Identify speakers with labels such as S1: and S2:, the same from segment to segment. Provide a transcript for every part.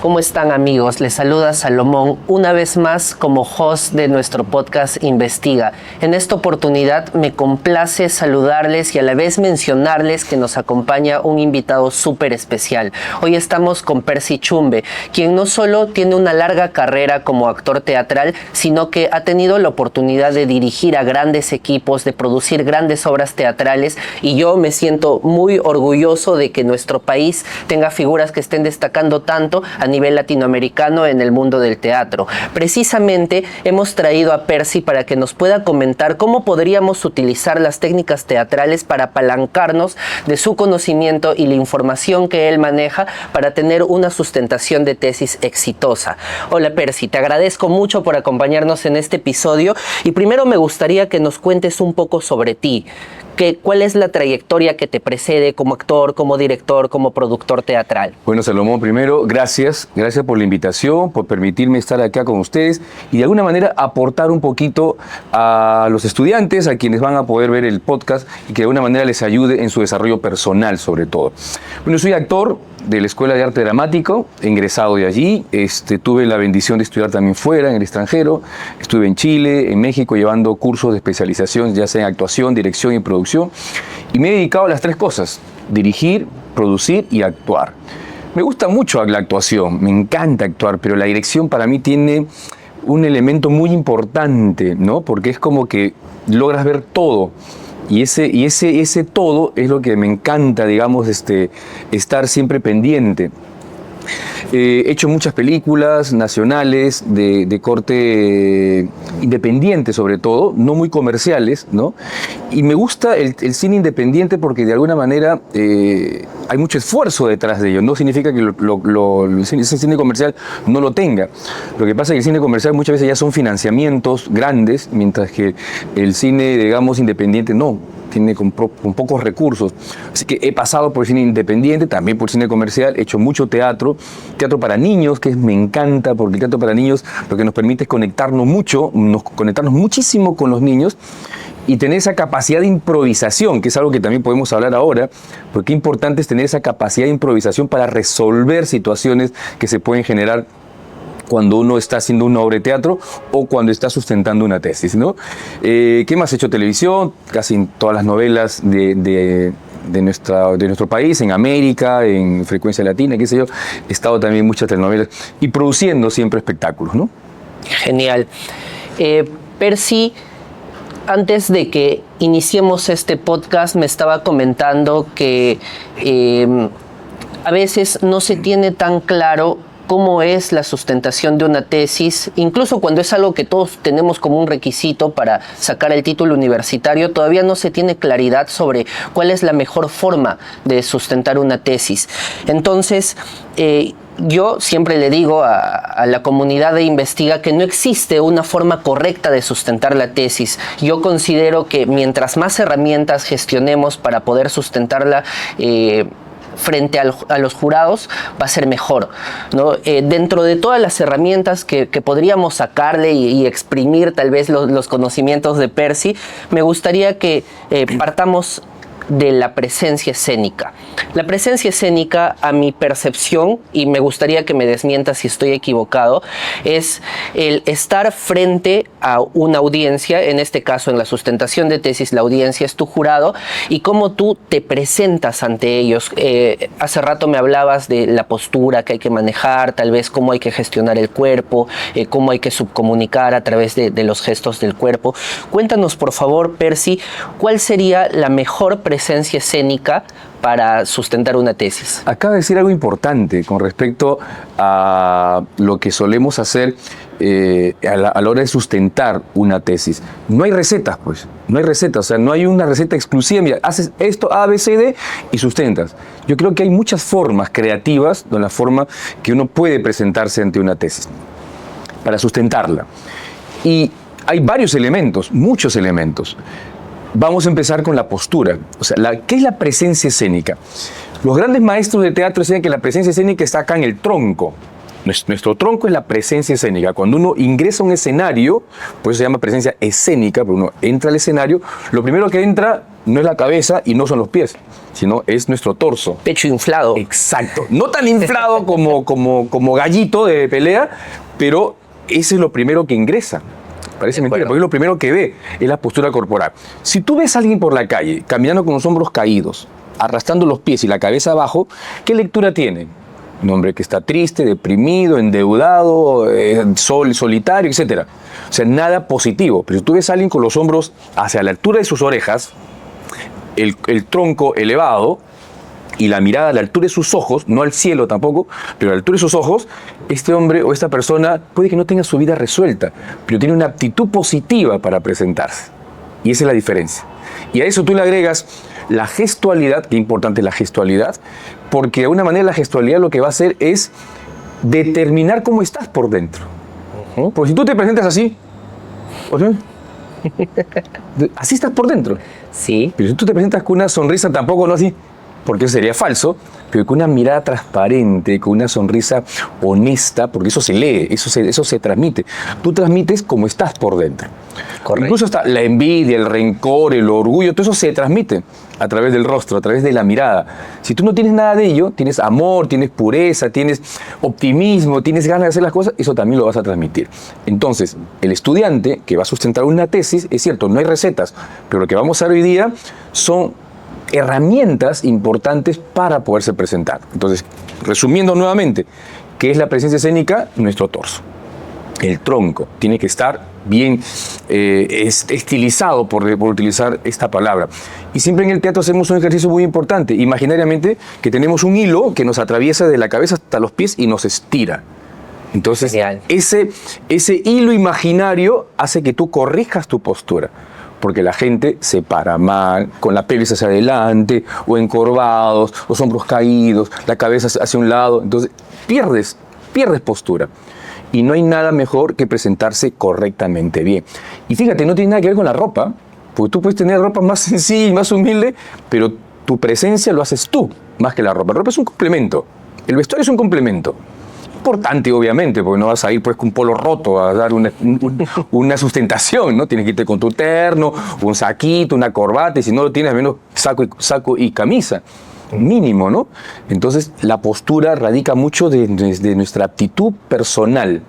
S1: ¿Cómo están, amigos? Les saluda Salomón una vez más como host de nuestro podcast Investiga. En esta oportunidad me complace saludarles y a la vez mencionarles que nos acompaña un invitado súper especial. Hoy estamos con Percy Chumbe, quien no solo tiene una larga carrera como actor teatral, sino que ha tenido la oportunidad de dirigir a grandes equipos, de producir grandes obras teatrales, y yo me siento muy orgulloso de que nuestro país tenga figuras que estén destacando tanto a nivel latinoamericano en el mundo del teatro. Precisamente hemos traído a Percy para que nos pueda comentar cómo podríamos utilizar las técnicas teatrales para apalancarnos de su conocimiento y la información que él maneja para tener una sustentación de tesis exitosa. Hola Percy, te agradezco mucho por acompañarnos en este episodio y primero me gustaría que nos cuentes un poco sobre ti. ¿Cuál es la trayectoria que te precede como actor, como director, como productor teatral?
S2: Bueno, Salomón, primero, gracias por la invitación, por permitirme estar acá con ustedes y de alguna manera aportar un poquito a los estudiantes, a quienes van a poder ver el podcast y que de alguna manera les ayude en su desarrollo personal sobre todo. Bueno, soy actor de la Escuela de Arte Dramático, egresado de allí. Tuve la bendición de estudiar también fuera, en el extranjero. Estuve en Chile, en México, llevando cursos de especialización, ya sea en actuación, dirección y producción. Y me he dedicado a las tres cosas: dirigir, producir y actuar. Me gusta mucho la actuación, me encanta actuar, pero la dirección para mí tiene un elemento muy importante, ¿no? Porque es como que logras ver todo. Y ese todo es lo que me encanta, digamos, estar siempre pendiente. He hecho muchas películas nacionales de corte independiente, sobre todo, no muy comerciales, ¿no? Y me gusta el cine independiente porque de alguna manera hay mucho esfuerzo detrás de ello. No significa que ese cine comercial no lo tenga. Lo que pasa es que el cine comercial muchas veces ya son financiamientos grandes, mientras que el cine, digamos, independiente no. Tiene con pocos recursos. Así que he pasado por el cine independiente, también por el cine comercial, he hecho mucho teatro para niños, que me encanta, porque el teatro para niños lo que nos permite es conectarnos muchísimo con los niños y tener esa capacidad de improvisación, que es algo que también podemos hablar ahora, porque importante es tener esa capacidad de improvisación para resolver situaciones que se pueden generar cuando uno está haciendo una obra de teatro o cuando está sustentando una tesis, ¿no? ¿Qué más he hecho? Televisión, casi todas las novelas de nuestro país, en América, en Frecuencia Latina, qué sé yo. He estado también en muchas telenovelas y produciendo siempre espectáculos, ¿no?
S1: Genial. Percy, antes de que iniciemos este podcast, me estaba comentando que a veces no se tiene tan claro cómo es la sustentación de una tesis, incluso cuando es algo que todos tenemos como un requisito para sacar el título universitario, todavía no se tiene claridad sobre cuál es la mejor forma de sustentar una tesis. Entonces, yo siempre le digo a la comunidad de Investiga que no existe una forma correcta de sustentar la tesis. Yo considero que mientras más herramientas gestionemos para poder sustentarla, frente a los jurados, va a ser mejor, ¿no? Dentro de todas las herramientas que podríamos sacarle y exprimir tal vez los conocimientos de Percy, me gustaría que partamos de la presencia escénica. La presencia escénica, a mi percepción, y me gustaría que me desmientas si estoy equivocado, es el estar frente a una audiencia, en este caso en la sustentación de tesis la audiencia es tu jurado, y cómo tú te presentas ante ellos. Hace rato me hablabas de la postura que hay que manejar, tal vez cómo hay que gestionar el cuerpo, cómo hay que subcomunicar a través de los gestos del cuerpo. Cuéntanos, por favor, Percy, ¿cuál sería la mejor presencia escénica para sustentar una tesis?
S2: Acaba de decir algo importante con respecto a lo que solemos hacer a la hora de sustentar una tesis. No hay recetas, pues. No hay recetas, o sea, no hay una receta exclusiva. Mira, haces esto, A, B, C, D y sustentas. Yo creo que hay muchas formas creativas de la forma que uno puede presentarse ante una tesis para sustentarla. Y hay varios elementos, muchos elementos. Vamos a empezar con la postura. O sea, ¿qué es la presencia escénica? Los grandes maestros de teatro decían que la presencia escénica está acá en el tronco. Nuestro tronco es la presencia escénica. Cuando uno ingresa a un escenario, por eso se llama presencia escénica, porque uno entra al escenario, lo primero que entra no es la cabeza y no son los pies, sino es nuestro torso.
S1: Pecho inflado.
S2: Exacto. No tan inflado como gallito de pelea, pero ese es lo primero que ingresa. Parece mentira, porque es lo primero que ve, es la postura corporal. Si tú ves a alguien por la calle, caminando con los hombros caídos, arrastrando los pies y la cabeza abajo, ¿qué lectura tiene? Un hombre que está triste, deprimido, endeudado, solitario, etc. O sea, nada positivo. Pero si tú ves a alguien con los hombros hacia la altura de sus orejas, el tronco elevado y la mirada a la altura de sus ojos, no al cielo tampoco, pero a la altura de sus ojos, este hombre o esta persona puede que no tenga su vida resuelta, pero tiene una actitud positiva para presentarse. Y esa es la diferencia. Y a eso tú le agregas la gestualidad, qué importante es la gestualidad, porque de alguna manera la gestualidad lo que va a hacer es determinar cómo estás por dentro. Porque si tú te presentas así, así estás por dentro.
S1: Sí.
S2: Pero si tú te presentas con una sonrisa, tampoco no así, porque eso sería falso, pero con una mirada transparente, con una sonrisa honesta, porque eso se lee, eso se transmite. Tú transmites como estás por dentro.
S1: Correcto.
S2: Incluso hasta la envidia, el rencor, el orgullo, todo eso se transmite a través del rostro, a través de la mirada. Si tú no tienes nada de ello, tienes amor, tienes pureza, tienes optimismo, tienes ganas de hacer las cosas, eso también lo vas a transmitir. Entonces, el estudiante que va a sustentar una tesis, es cierto, no hay recetas, pero lo que vamos a ver hoy día son herramientas importantes para poderse presentar. Entonces, resumiendo nuevamente, ¿qué es la presencia escénica? Nuestro torso. El tronco tiene que estar bien estilizado, por utilizar esta palabra. Y siempre en el teatro hacemos un ejercicio muy importante, imaginariamente, que tenemos un hilo que nos atraviesa de la cabeza hasta los pies y nos estira. Entonces, ese hilo imaginario hace que tú corrijas tu postura, porque la gente se para mal, con la pelvis hacia adelante, o encorvados, los hombros caídos, la cabeza hacia un lado. Entonces, pierdes postura. Y no hay nada mejor que presentarse correctamente bien. Y fíjate, no tiene nada que ver con la ropa, porque tú puedes tener ropa más sencilla y más humilde, pero tu presencia lo haces tú, más que la ropa. La ropa es un complemento. El vestuario es un complemento. Importante, obviamente, porque no vas a ir pues con un polo roto a dar una sustentación, ¿no? Tienes que irte con tu terno, un saquito, una corbata, y si no lo tienes, al menos saco y camisa. Mínimo, ¿no? Entonces, la postura radica mucho de nuestra actitud personal.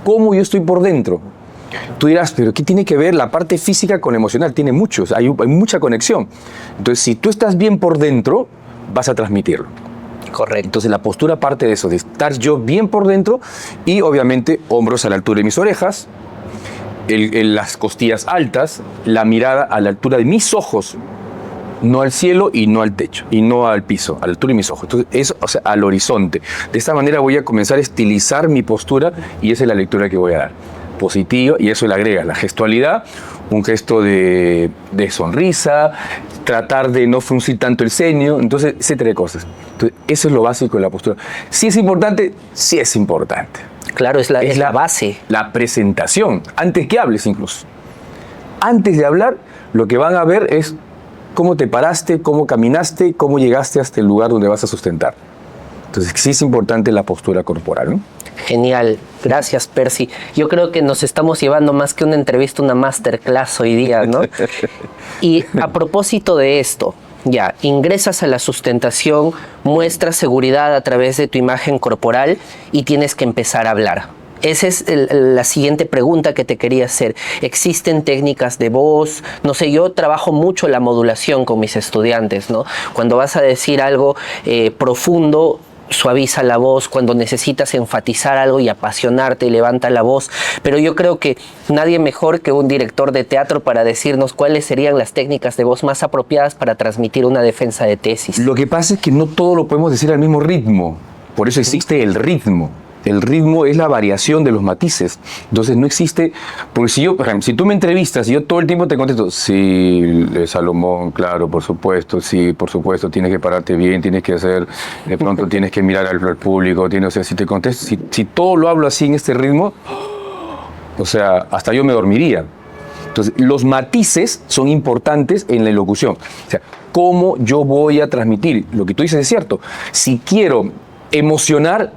S2: ¿Cómo yo estoy por dentro? Tú dirás, pero ¿qué tiene que ver la parte física con la emocional? Tiene muchos, hay mucha conexión. Entonces, si tú estás bien por dentro, vas a transmitirlo.
S1: Correcto.
S2: Entonces, la postura parte de eso, de estar yo bien por dentro y, obviamente, hombros a la altura de mis orejas, las costillas altas, la mirada a la altura de mis ojos, no al cielo y no al techo, y no al piso, a la altura de mis ojos. Entonces, eso, o sea, al horizonte. De esta manera voy a comenzar a estilizar mi postura y esa es la lectura que voy a dar. Positiva, y eso le agrega la gestualidad, un gesto de sonrisa, tratar de no fruncir tanto el ceño, entonces, etcétera de cosas. Entonces, eso es lo básico de la postura. ¿Sí es importante? Sí es importante.
S1: Claro, es la base.
S2: La presentación, antes que hables incluso. Antes de hablar, lo que van a ver es cómo te paraste, cómo caminaste, cómo llegaste hasta el lugar donde vas a sustentar. Entonces, sí es importante la postura corporal, ¿no?
S1: Genial, gracias Percy. Yo creo que nos estamos llevando más que una entrevista, una masterclass hoy día, ¿no? Y a propósito de esto, ya, ingresas a la sustentación, muestras seguridad a través de tu imagen corporal y tienes que empezar a hablar. Esa es la siguiente pregunta que te quería hacer. ¿Existen técnicas de voz? No sé, yo trabajo mucho la modulación con mis estudiantes, ¿no? Cuando vas a decir algo profundo, suaviza la voz. Cuando necesitas enfatizar algo y apasionarte, levanta la voz. Pero yo creo que nadie mejor que un director de teatro para decirnos cuáles serían las técnicas de voz más apropiadas para transmitir una defensa de tesis.
S2: Lo que pasa es que no todo lo podemos decir al mismo ritmo. Por eso existe el ritmo. El ritmo es la variación de los matices. Entonces no existe, porque si yo, por ejemplo, si tú me entrevistas y yo todo el tiempo te contesto, sí, Salomón, claro, por supuesto, sí, por supuesto, tienes que pararte bien, tienes que hacer, de pronto tienes que mirar al público, o sea, si te contesto, si todo lo hablo así en este ritmo, o sea, hasta yo me dormiría. Entonces, los matices son importantes en la elocución. O sea, ¿cómo yo voy a transmitir? Lo que tú dices es cierto. Si quiero emocionar,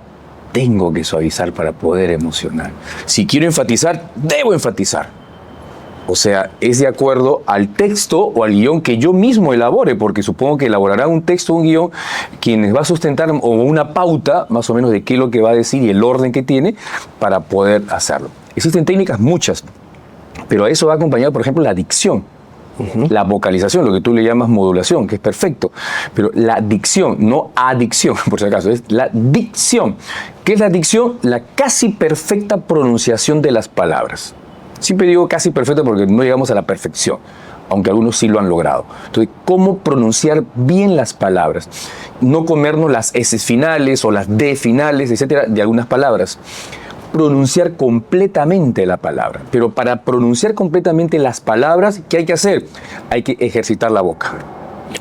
S2: tengo que suavizar para poder emocionar. Si quiero enfatizar, debo enfatizar. O sea, es de acuerdo al texto o al guión que yo mismo elabore, porque supongo que elaborará un texto, un guión, quienes va a sustentar o una pauta más o menos de qué es lo que va a decir y el orden que tiene para poder hacerlo. Existen técnicas muchas, pero a eso va acompañado, por ejemplo, la dicción. La vocalización, lo que tú le llamas modulación, que es perfecto, pero la dicción, no adicción, por si acaso, es la dicción. ¿Qué es la dicción? La casi perfecta pronunciación de las palabras. Siempre digo casi perfecta porque no llegamos a la perfección, aunque algunos sí lo han logrado. Entonces, ¿cómo pronunciar bien las palabras? No comernos las S finales o las D finales, etcétera, de algunas palabras. Pronunciar completamente la palabra. Pero para pronunciar completamente las palabras, ¿qué hay que hacer? Hay que ejercitar la boca.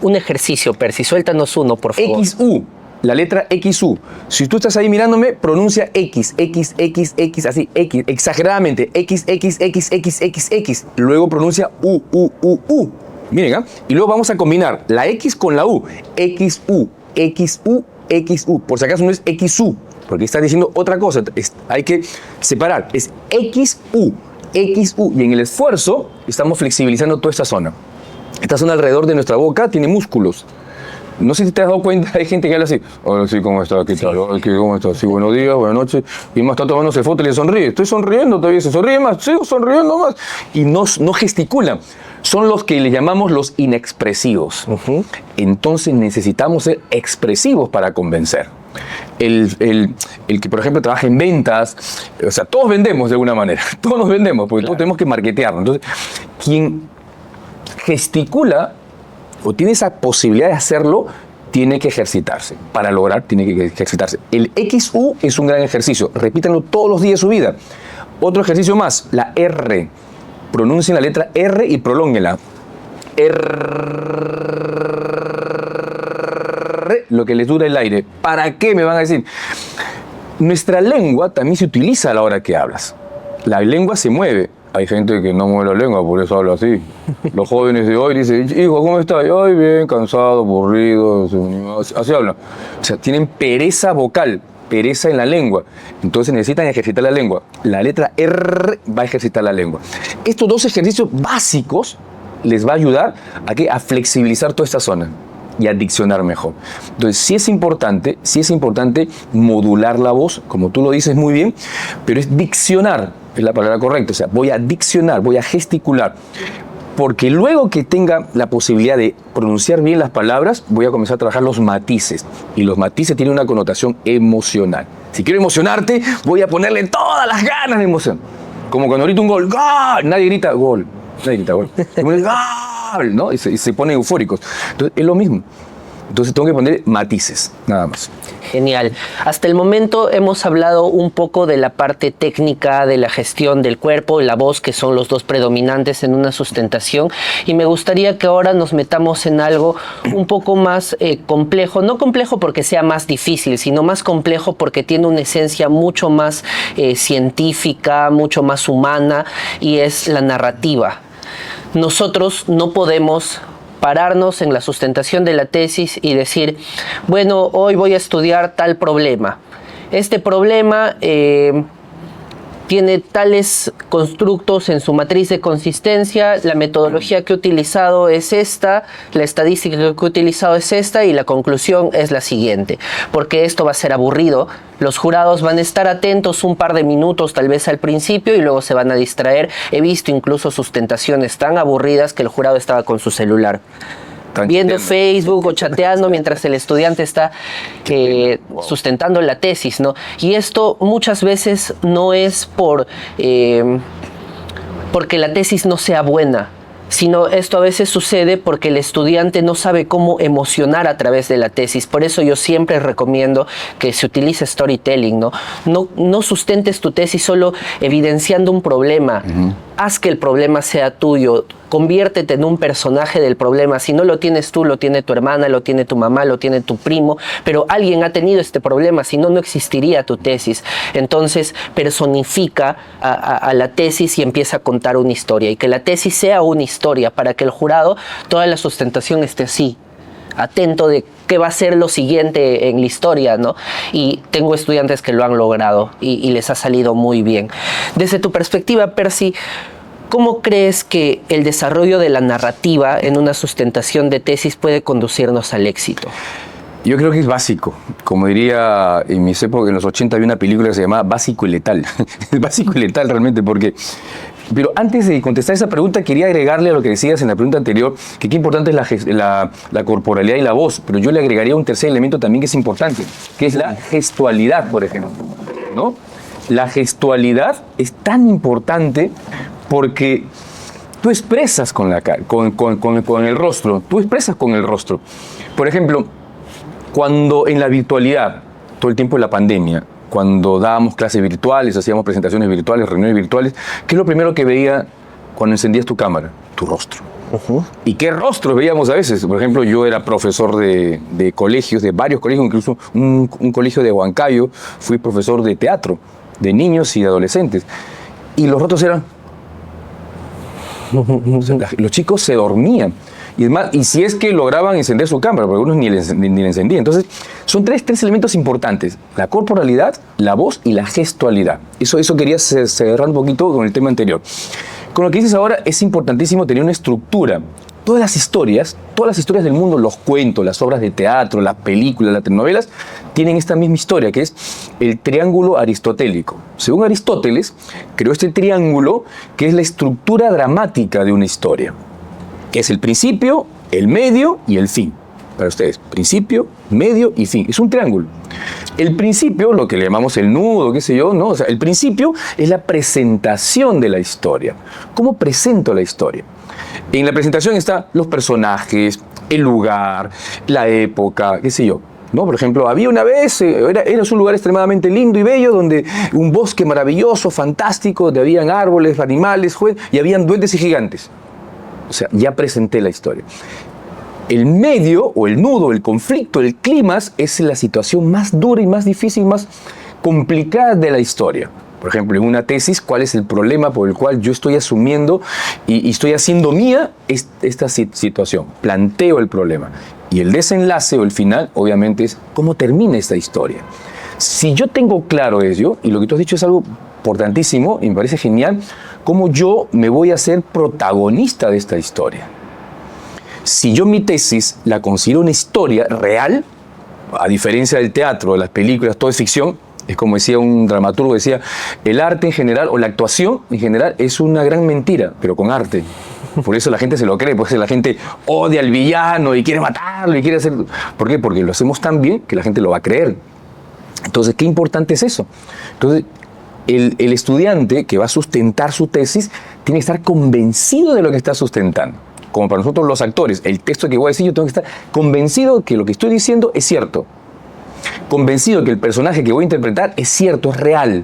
S1: Un ejercicio, Percy, suéltanos uno, por favor.
S2: XU, la letra XU. Si tú estás ahí mirándome, pronuncia X, así, X, exageradamente, X. Luego pronuncia U. Miren, ¿eh? Y luego vamos a combinar la X con la U. XU. Por si acaso no es XU. Porque está diciendo otra cosa, hay que separar, es XU, y en el esfuerzo estamos flexibilizando toda esta zona. Esta zona alrededor de nuestra boca tiene músculos. No sé si te has dado cuenta, hay gente que habla así, hola, sí, ¿cómo estás? ¿Qué tal? ¿Cómo estás? Sí, buenos días, buenas noches. Y más está tomándose foto y le sonríe. Estoy sonriendo todavía, se sonríe más, sigo sonriendo más. Y no gesticulan. Son los que le llamamos los inexpresivos. Entonces necesitamos ser expresivos para convencer. El que, por ejemplo, trabaja en ventas, o sea, todos vendemos de alguna manera, todos nos vendemos, porque todos tenemos que marketearnos. Entonces, quien gesticula o tiene esa posibilidad de hacerlo, tiene que ejercitarse. Para lograr, tiene que ejercitarse. El XU es un gran ejercicio, repítanlo todos los días de su vida. Otro ejercicio más, la R. Pronuncien la letra R y prolónguenla. R, lo que les dura el aire. ¿Para qué? Me van a decir. Nuestra lengua también se utiliza a la hora que hablas. La lengua se mueve. Hay gente que no mueve la lengua, por eso habla así. Los jóvenes de hoy dicen, hijo, ¿cómo estás? Ay, bien, cansado, aburrido, así hablan. O sea, tienen pereza vocal, pereza en la lengua. Entonces necesitan ejercitar la lengua. La letra R va a ejercitar la lengua. Estos dos ejercicios básicos les va a ayudar a flexibilizar toda esta zona y a diccionar mejor. Entonces, sí es importante modular la voz, como tú lo dices muy bien, pero es diccionar, es la palabra correcta. O sea, voy a diccionar, voy a gesticular, porque luego que tenga la posibilidad de pronunciar bien las palabras, voy a comenzar a trabajar los matices. Y los matices tienen una connotación emocional. Si quiero emocionarte, voy a ponerle todas las ganas de emoción. Como cuando grito un gol, ¡gol! Nadie grita gol. Nadie grita gol. ¡Gol! ¿No? Y se ponen eufóricos. Entonces, es lo mismo. Entonces tengo que poner matices, nada más.
S1: Genial. Hasta el momento hemos hablado un poco de la parte técnica, de la gestión del cuerpo y la voz, que son los dos predominantes en una sustentación. Y me gustaría que ahora nos metamos en algo un poco más complejo. No complejo porque sea más difícil, sino más complejo porque tiene una esencia mucho más científica, mucho más humana, y es la narrativa. Nosotros no podemos pararnos en la sustentación de la tesis y decir, bueno, hoy voy a estudiar tal problema. Este problema tiene tales constructos en su matriz de consistencia, la metodología que he utilizado es esta, la estadística que he utilizado es esta, y la conclusión es la siguiente. Porque esto va a ser aburrido, los jurados van a estar atentos un par de minutos tal vez al principio y luego se van a distraer. He visto incluso sustentaciones tan aburridas que el jurado estaba con su celular, viendo Facebook o chateando mientras el estudiante está sustentando la tesis, ¿no? Y esto muchas veces no es porque la tesis no sea buena, sino esto a veces sucede porque el estudiante no sabe cómo emocionar a través de la tesis. Por eso yo siempre recomiendo que se utilice storytelling, ¿no? No sustentes tu tesis solo evidenciando un problema. Haz que el problema sea tuyo. Conviértete en un personaje del problema. Si no lo tienes tú, lo tiene tu hermana, lo tiene tu mamá, lo tiene tu primo, pero alguien ha tenido este problema, si no, no existiría tu tesis. Entonces, personifica a la tesis y empieza a contar una historia, y que la tesis sea una historia para que el jurado, toda la sustentación esté así, atento de qué va a ser lo siguiente en la historia, ¿no? Y tengo estudiantes que lo han logrado y les ha salido muy bien. Desde tu perspectiva, Percy, ¿cómo crees que el desarrollo de la narrativa en una sustentación de tesis puede conducirnos al éxito?
S2: Yo creo que es básico. Como diría en mis épocas, en los 80 había una película que se llamaba Básico y Letal. Es básico y letal realmente porque... Pero antes de contestar esa pregunta, quería agregarle a lo que decías en la pregunta anterior, que qué importante es la corporalidad y la voz, pero yo le agregaría un tercer elemento también que es importante, que es la gestualidad, por ejemplo, ¿no? La gestualidad es tan importante porque tú expresas con el rostro, tú expresas con el rostro. Por ejemplo, cuando en la virtualidad, todo el tiempo de la pandemia, cuando dábamos clases virtuales, hacíamos presentaciones virtuales, reuniones virtuales, ¿qué es lo primero que veía cuando encendías tu cámara? Tu rostro. ¿Y qué rostros veíamos a veces? Por ejemplo, yo era profesor de colegios, de varios colegios, incluso un colegio de Huancayo, fui profesor de teatro, de niños y de adolescentes. Y los rostros eran... Los chicos se dormían. Y, es más, y si es que lograban encender su cámara, porque algunos ni la encendían. Entonces, son tres elementos importantes: la corporalidad, la voz y la gestualidad. Eso quería cerrar un poquito con el tema anterior. Con lo que dices ahora, es importantísimo tener una estructura. Todas las historias del mundo, los cuentos, las obras de teatro, las películas, las telenovelas, tienen esta misma historia, que es el triángulo aristotélico. Según Aristóteles, creó este triángulo que es la estructura dramática de una historia, que es el principio, el medio y el fin. Para ustedes, principio, medio y fin. Es un triángulo. El principio, lo que le llamamos el nudo, qué sé yo, ¿no? O sea, el principio es la presentación de la historia. ¿Cómo presento la historia? En la presentación están los personajes, el lugar, la época, qué sé yo, ¿no? Por ejemplo, había una vez, era un lugar extremadamente lindo y bello, donde un bosque maravilloso, fantástico, donde habían árboles, animales, y habían duendes y gigantes. O sea, ya presenté la historia. El medio, o el nudo, el conflicto, el clímax, es la situación más dura y más difícil, más complicada de la historia. Por ejemplo, en una tesis, ¿cuál es el problema por el cual yo estoy asumiendo y estoy haciendo mía esta situación? Planteo el problema. Y el desenlace o el final, obviamente, es cómo termina esta historia. Si yo tengo claro eso, y lo que tú has dicho es algo importantísimo, y me parece genial, cómo yo me voy a ser protagonista de esta historia. Si yo mi tesis la considero una historia real, a diferencia del teatro, de las películas, todo es ficción, es como decía un dramaturgo, decía, el arte en general, o la actuación en general, es una gran mentira, pero con arte. Por eso la gente se lo cree, por eso la gente odia al villano y quiere matarlo y quiere hacer... ¿Por qué? Porque lo hacemos tan bien que la gente lo va a creer. Entonces, ¿qué importante es eso? Entonces, el estudiante que va a sustentar su tesis tiene que estar convencido de lo que está sustentando. Como para nosotros los actores, el texto que voy a decir, yo tengo que estar convencido que lo que estoy diciendo es cierto. Convencido que el personaje que voy a interpretar es cierto, es real.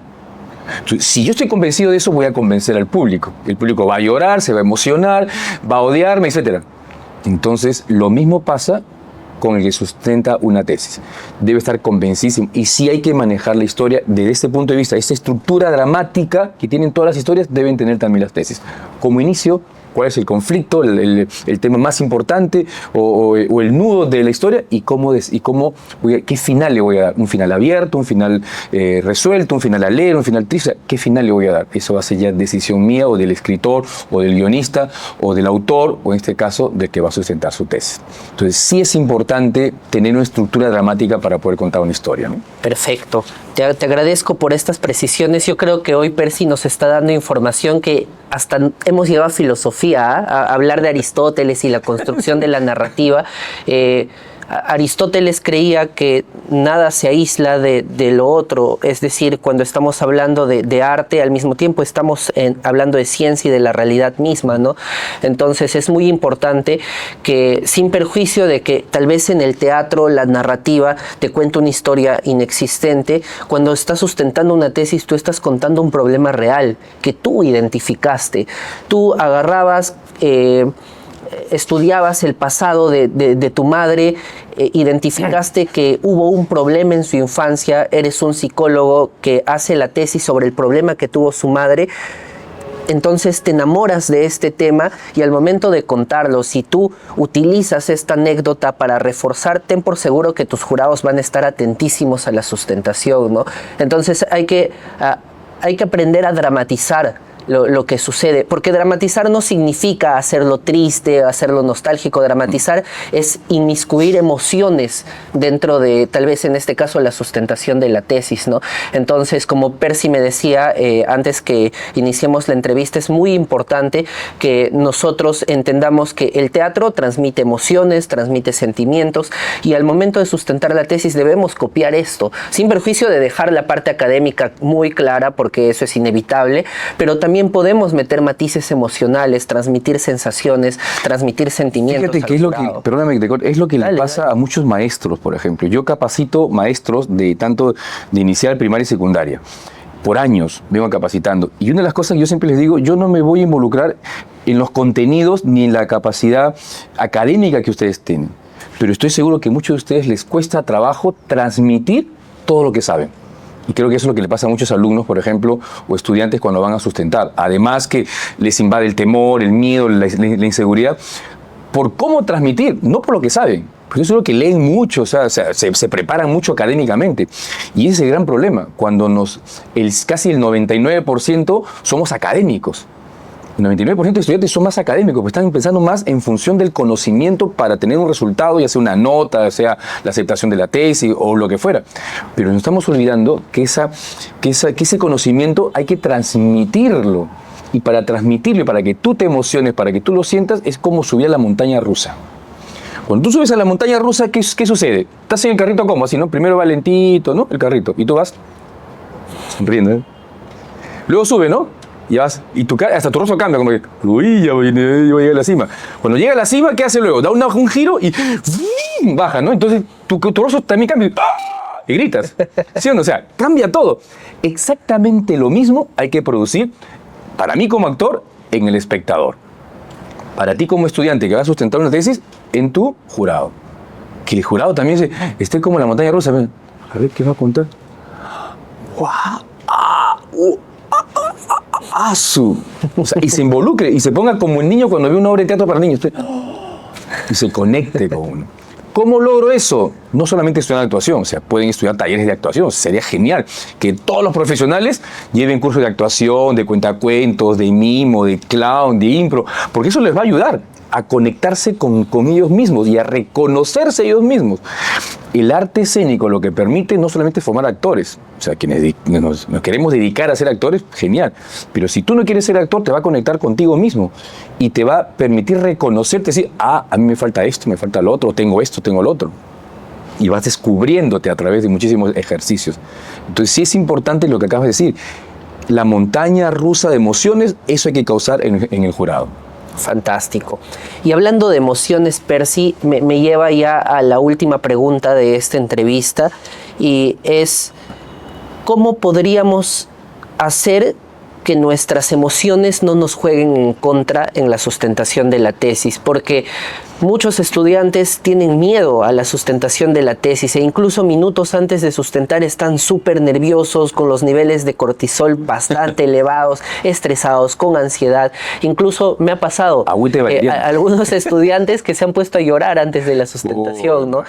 S2: Si yo estoy convencido de eso, voy a convencer al público. El público va a llorar, se va a emocionar, va a odiarme, etc. Entonces, lo mismo pasa con el que sustenta una tesis. Debe estar convencidísimo. Y si hay que manejar la historia desde este punto de vista, esta estructura dramática que tienen todas las historias, deben tener también las tesis. Como inicio, cuál es el conflicto, el tema más importante o el nudo de la historia y qué final le voy a dar. Un final abierto, un final resuelto, un final alegre, un final triste. ¿Qué final le voy a dar? Eso va a ser ya decisión mía o del escritor o del guionista o del autor o en este caso del que va a sustentar su tesis. Entonces sí es importante tener una estructura dramática para poder contar una historia, ¿no?
S1: Perfecto. Te agradezco por estas precisiones. Yo creo que hoy Percy nos está dando información que hasta hemos llevado a filosofía, a hablar de Aristóteles y la construcción de la narrativa. Aristóteles creía que nada se aísla de lo otro, es decir, cuando estamos hablando de arte, al mismo tiempo estamos hablando de ciencia y de la realidad misma, ¿no? Entonces es muy importante que, sin perjuicio de que tal vez en el teatro la narrativa te cuenta una historia inexistente, cuando estás sustentando una tesis tú estás contando un problema real que tú identificaste. Tú agarrabas... estudiabas el pasado de tu madre, identificaste que hubo un problema en su infancia, eres un psicólogo que hace la tesis sobre el problema que tuvo su madre, entonces te enamoras de este tema y al momento de contarlo, si tú utilizas esta anécdota para reforzar, ten por seguro que tus jurados van a estar atentísimos a la sustentación, ¿no? Entonces hay que aprender a dramatizar lo que sucede, porque dramatizar no significa hacerlo triste, hacerlo nostálgico. Dramatizar es inmiscuir emociones dentro de, tal vez en este caso, la sustentación de la tesis, ¿no? Entonces, como Percy me decía antes que iniciemos la entrevista, es muy importante que nosotros entendamos que el teatro transmite emociones, transmite sentimientos, y al momento de sustentar la tesis debemos copiar esto, sin perjuicio de dejar la parte académica muy clara, porque eso es inevitable, pero también podemos meter matices emocionales, transmitir sensaciones, transmitir sentimientos.
S2: Fíjate que es lo que, perdóname que te corte, es lo que le pasa a muchos maestros, por ejemplo. Yo capacito maestros de tanto de inicial, primaria y secundaria. Por años vengo capacitando. Y una de las cosas que yo siempre les digo, yo no me voy a involucrar en los contenidos ni en la capacidad académica que ustedes tienen. Pero estoy seguro que a muchos de ustedes les cuesta trabajo transmitir todo lo que saben. Y creo que eso es lo que le pasa a muchos alumnos, por ejemplo, o estudiantes cuando van a sustentar. Además que les invade el temor, el miedo, la inseguridad, por cómo transmitir, no por lo que saben. Porque eso es lo que leen mucho, o sea, se preparan mucho académicamente. Y ese es el gran problema, cuando casi el 99% somos académicos. El 99% de estudiantes son más académicos, porque están pensando más en función del conocimiento para tener un resultado, ya sea una nota, ya sea la aceptación de la tesis o lo que fuera. Pero nos estamos olvidando que ese conocimiento hay que transmitirlo. Y para transmitirlo, para que tú te emociones, para que tú lo sientas, es como subir a la montaña rusa. Cuando tú subes a la montaña rusa, ¿qué sucede? Estás en el carrito como así, ¿no? Primero va lentito, ¿no? El carrito. Y tú vas sonriendo, ¿eh? Luego sube, ¿no? Y vas, y hasta tu rostro cambia, como que, uy, ya voy a llegar a la cima. Cuando llega a la cima, ¿qué hace luego? Da un giro y baja, ¿no? Entonces tu rostro también cambia y gritas. ¿Sí o no? O sea, cambia todo. Exactamente lo mismo hay que producir, para mí como actor, en el espectador. Para ti como estudiante que va a sustentar una tesis, en tu jurado. Que el jurado también esté como en la montaña rusa. A ver, ¿qué va a contar? O sea, y se involucre y se ponga como el niño cuando ve una obra de teatro para niños. Y se conecte con uno. ¿Cómo logro eso? No solamente estudiar actuación, o sea, pueden estudiar talleres de actuación. Sería genial que todos los profesionales lleven cursos de actuación, de cuentacuentos, de mimo, de clown, de impro, porque eso les va a ayudar a conectarse con ellos mismos y a reconocerse ellos mismos. El arte escénico lo que permite no solamente formar actores, o sea, quienes nos queremos dedicar a ser actores, genial, pero si tú no quieres ser actor, te va a conectar contigo mismo y te va a permitir reconocerte, decir, a mí me falta esto, me falta lo otro, tengo esto, tengo lo otro. Y vas descubriéndote a través de muchísimos ejercicios. Entonces sí es importante lo que acabas de decir, la montaña rusa de emociones, eso hay que causar en el jurado.
S1: Fantástico. Y hablando de emociones, Percy, me lleva ya a la última pregunta de esta entrevista, y es, ¿cómo podríamos hacer que nuestras emociones no nos jueguen en contra en la sustentación de la tesis? Porque muchos estudiantes tienen miedo a la sustentación de la tesis e incluso minutos antes de sustentar están súper nerviosos, con los niveles de cortisol bastante elevados, estresados, con ansiedad. Incluso me ha pasado algunos estudiantes que se han puesto a llorar antes de la sustentación, ¿no?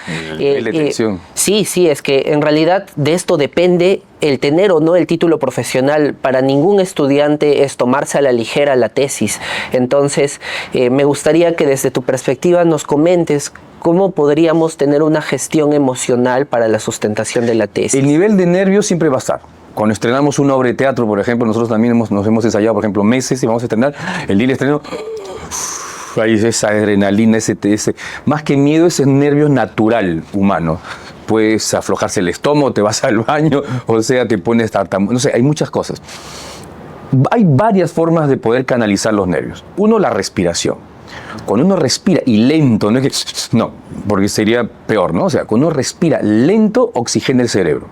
S1: Sí, es que en realidad de esto depende el tener o no el título profesional. Para ningún estudiante es tomarse a la ligera la tesis. Entonces, me gustaría que desde tu perspectiva nos comentes cómo podríamos tener una gestión emocional para la sustentación de la tesis.
S2: El nivel de nervios siempre va a estar. Cuando estrenamos una obra de teatro, por ejemplo, nosotros también nos hemos ensayado, por ejemplo, meses y vamos a estrenar. El día del estreno, ahí esa adrenalina, más que miedo, ese nervio natural humano. Puedes aflojarse el estómago, te vas al baño, o sea, te pones tartamudo, no sé, hay muchas cosas. Hay varias formas de poder canalizar los nervios. Uno, la respiración. Cuando uno respira y lento, no, porque sería peor, ¿no? O sea, cuando uno respira lento, oxigena el cerebro.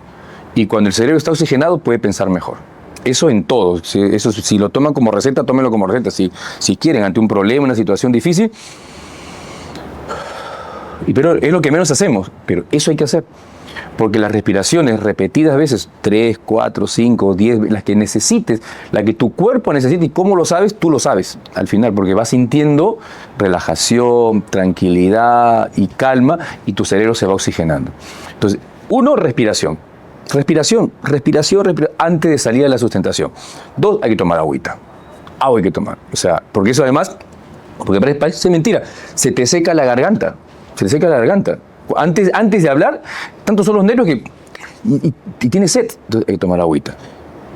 S2: Y cuando el cerebro está oxigenado, puede pensar mejor. Eso en todo. Eso, si lo toman como receta, tómenlo como receta. Si quieren, ante un problema, una situación difícil. Pero es lo que menos hacemos. Pero eso hay que hacer. Porque las respiraciones repetidas veces, 3, 4, 5, 10, las que necesites, la que tu cuerpo necesite, y cómo lo sabes, tú lo sabes al final, porque vas sintiendo relajación, tranquilidad y calma, y tu cerebro se va oxigenando. Entonces, uno, respiración. Respiración, antes de salir a la sustentación. 2, hay que tomar agüita. agua hay que tomar. O sea, porque eso además, porque parece mentira, se te seca la garganta. Se te seca la garganta. Antes de hablar, tantos son los nervios que... Y tienes sed, entonces hay que tomar agüita.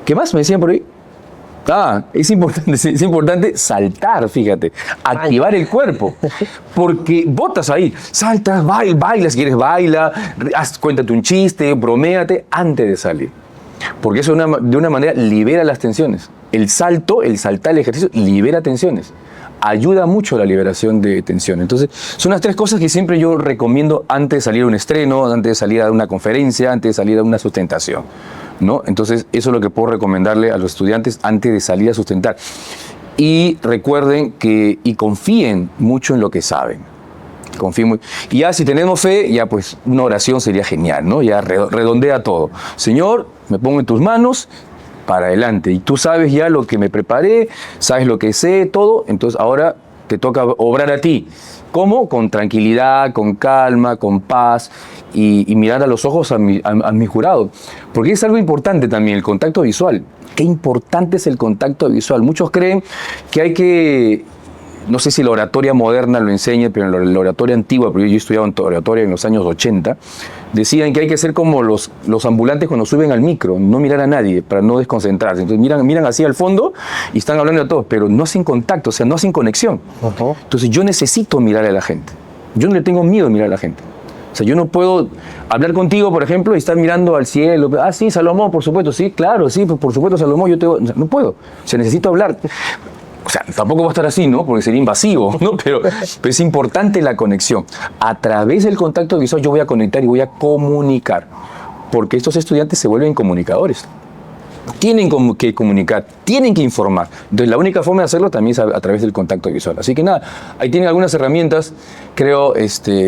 S2: ¿Qué más me decían por ahí? Es importante saltar, fíjate, activar el cuerpo, porque botas ahí, saltas, baila, si quieres baila, cuéntate un chiste, broméate antes de salir, porque eso de una manera libera las tensiones. El saltar el ejercicio libera tensiones, ayuda mucho a la liberación de tensiones. Entonces, son las 3 cosas que siempre yo recomiendo antes de salir a un estreno, antes de salir a una conferencia, antes de salir a una sustentación, ¿no? Entonces, eso es lo que puedo recomendarle a los estudiantes antes de salir a sustentar. Y recuerden y confíen mucho en lo que saben. Y ya si tenemos fe, ya pues una oración sería genial, ¿no? Ya redondea todo. Señor, me pongo en tus manos, para adelante. Y tú sabes ya lo que me preparé, sabes lo que sé, todo. Entonces ahora te toca obrar a ti. ¿Cómo? Con tranquilidad, con calma, con paz y mirar a los ojos a mi jurado. Porque es algo importante también, el contacto visual. Qué importante es el contacto visual. Muchos creen que hay que... No sé si la oratoria moderna lo enseña, pero en la oratoria antigua, porque yo he estudiado en oratoria en los años 80, decían que hay que ser como los ambulantes cuando suben al micro, no mirar a nadie para no desconcentrarse. Entonces miran así al fondo y están hablando a todos, pero no hacen contacto, o sea, no hacen conexión. Uh-huh. Entonces yo necesito mirar a la gente. Yo no le tengo miedo a mirar a la gente. O sea, yo no puedo hablar contigo, por ejemplo, y estar mirando al cielo. Sí, Salomón, por supuesto, sí, claro, sí, por supuesto, Salomón, no puedo. O sea, necesito hablar. O sea, tampoco va a estar así, ¿no? Porque sería invasivo, ¿no? Pero es importante la conexión. A través del contacto visual yo voy a conectar y voy a comunicar. Porque estos estudiantes se vuelven comunicadores. Tienen que comunicar, tienen que informar. Entonces, la única forma de hacerlo también es a través del contacto visual. Así que nada, ahí tienen algunas herramientas, creo,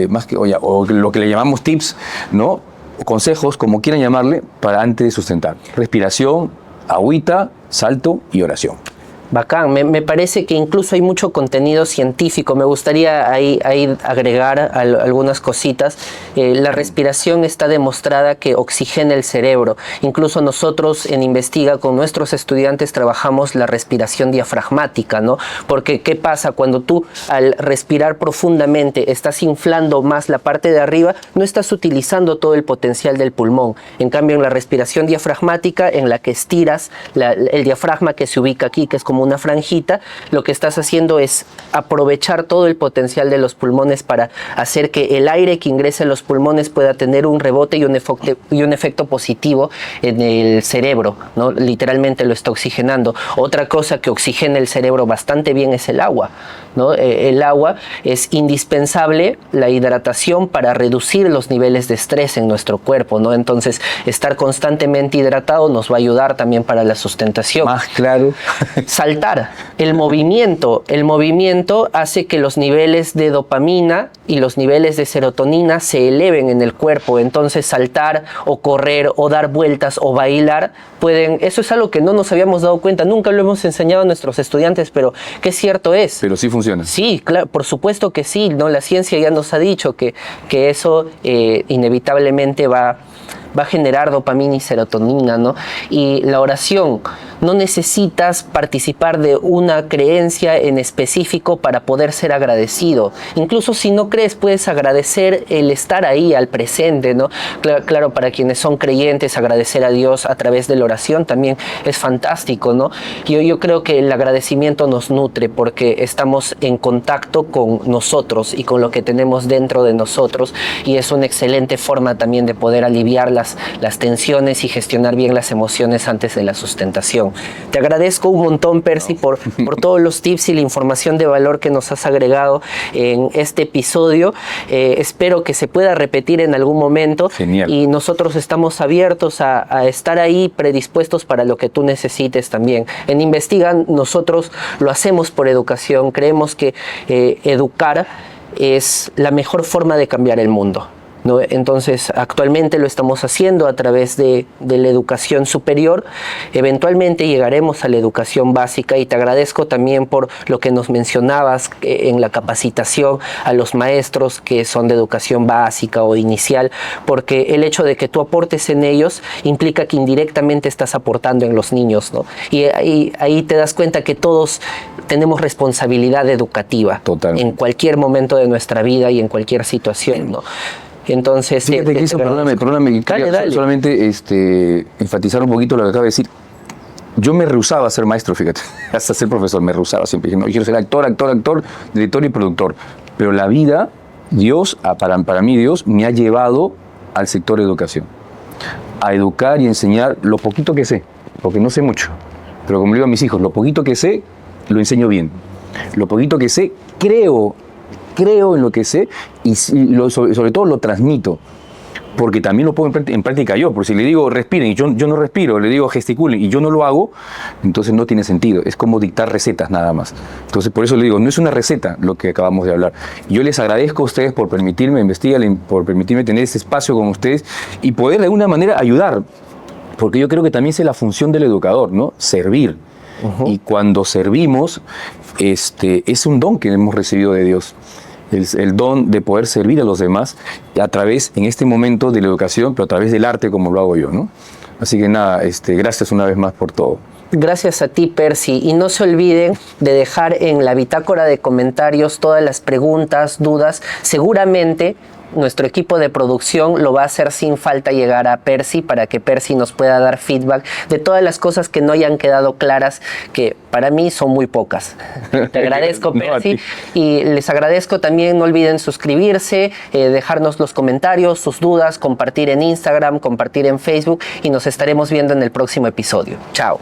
S2: más que, o lo que le llamamos tips, ¿no? O consejos, como quieran llamarle, para antes de sustentar. Respiración, agüita, salto y oración.
S1: Bacán, me parece que incluso hay mucho contenido científico. Me gustaría ahí agregar algunas cositas. La respiración está demostrada que oxigena el cerebro. Incluso nosotros en Investiga con nuestros estudiantes trabajamos la respiración diafragmática, ¿no? Porque ¿qué pasa? Cuando tú al respirar profundamente estás inflando más la parte de arriba, no estás utilizando todo el potencial del pulmón. En cambio, en la respiración diafragmática, en la que estiras el diafragma que se ubica aquí, que es como una franjita, lo que estás haciendo es aprovechar todo el potencial de los pulmones para hacer que el aire que ingrese a los pulmones pueda tener un rebote y un efecto positivo en el cerebro, ¿no? Literalmente lo está oxigenando. Otra cosa que oxigena el cerebro bastante bien es el agua, ¿no? El agua es indispensable, la hidratación, para reducir los niveles de estrés en nuestro cuerpo, ¿no? Entonces, estar constantemente hidratado nos va a ayudar también para la sustentación.
S2: Más claro.
S1: Saltar, el movimiento hace que los niveles de dopamina y los niveles de serotonina se eleven en el cuerpo. Entonces, saltar o correr o dar vueltas o bailar eso es algo que no nos habíamos dado cuenta, nunca lo hemos enseñado a nuestros estudiantes, pero qué cierto es.
S2: Pero sí funciona.
S1: Sí, claro, por supuesto que sí, ¿no? La ciencia ya nos ha dicho que eso inevitablemente va a generar dopamina y serotonina, ¿no? Y la oración, no necesitas participar de una creencia en específico para poder ser agradecido. Incluso si no crees, puedes agradecer el estar ahí, al presente, ¿no? Claro, para quienes son creyentes, agradecer a Dios a través de la oración también es fantástico, ¿no? Yo creo que el agradecimiento nos nutre porque estamos en contacto con nosotros y con lo que tenemos dentro de nosotros, y es una excelente forma también de poder aliviar las tensiones y gestionar bien las emociones antes de la sustentación. Te agradezco un montón, Percy, por todos los tips y la información de valor que nos has agregado en este episodio. Espero que se pueda repetir en algún momento.
S2: Genial.
S1: Y nosotros estamos abiertos a estar ahí, predispuestos para lo que tú necesites también. En Investiga nosotros lo hacemos por educación. Creemos que educar es la mejor forma de cambiar el mundo. ¿no? Entonces, actualmente lo estamos haciendo a través de la educación superior. Eventualmente llegaremos a la educación básica, y te agradezco también por lo que nos mencionabas en la capacitación a los maestros que son de educación básica o inicial, porque el hecho de que tú aportes en ellos implica que indirectamente estás aportando en los niños, ¿no? Y ahí te das cuenta que todos tenemos responsabilidad educativa.
S2: Total.
S1: En cualquier momento de nuestra vida y en cualquier situación, ¿no? Entonces,
S2: fíjate que eso, perdóname,
S1: dale.
S2: solamente enfatizar un poquito lo que acaba de decir. Yo me rehusaba a ser maestro, fíjate, hasta ser profesor, me rehusaba siempre. Dije, no, yo quiero ser actor, director y productor. Pero la vida, Dios, para mí Dios, me ha llevado al sector de educación. A educar y enseñar lo poquito que sé, porque no sé mucho. Pero como le digo a mis hijos, lo poquito que sé, lo enseño bien. Lo poquito que sé, creo en lo que sé y sobre todo lo transmito, porque también lo pongo en práctica yo. Porque si le digo respiren y yo no respiro, le digo gesticulen y yo no lo hago, entonces no tiene sentido. Es como dictar recetas nada más. Entonces por eso le digo, no es una receta lo que acabamos de hablar. Yo les agradezco a ustedes por permitirme investigar, por permitirme tener este espacio con ustedes y poder de alguna manera ayudar, porque yo creo que también es la función del educador, ¿no? Servir. Y cuando servimos, es un don que hemos recibido de Dios. El don de poder servir a los demás a través, en este momento, de la educación, pero a través del arte, como lo hago yo, ¿no? Así que nada, gracias una vez más por todo.
S1: Gracias a ti, Percy. Y no se olviden de dejar en la bitácora de comentarios todas las preguntas, dudas. Seguramente nuestro equipo de producción lo va a hacer sin falta llegar a Percy, para que Percy nos pueda dar feedback de todas las cosas que no hayan quedado claras, que para mí son muy pocas. Te agradezco, Percy. Y les agradezco también, no olviden suscribirse, dejarnos los comentarios, sus dudas, compartir en Instagram, compartir en Facebook, y nos estaremos viendo en el próximo episodio. Chao.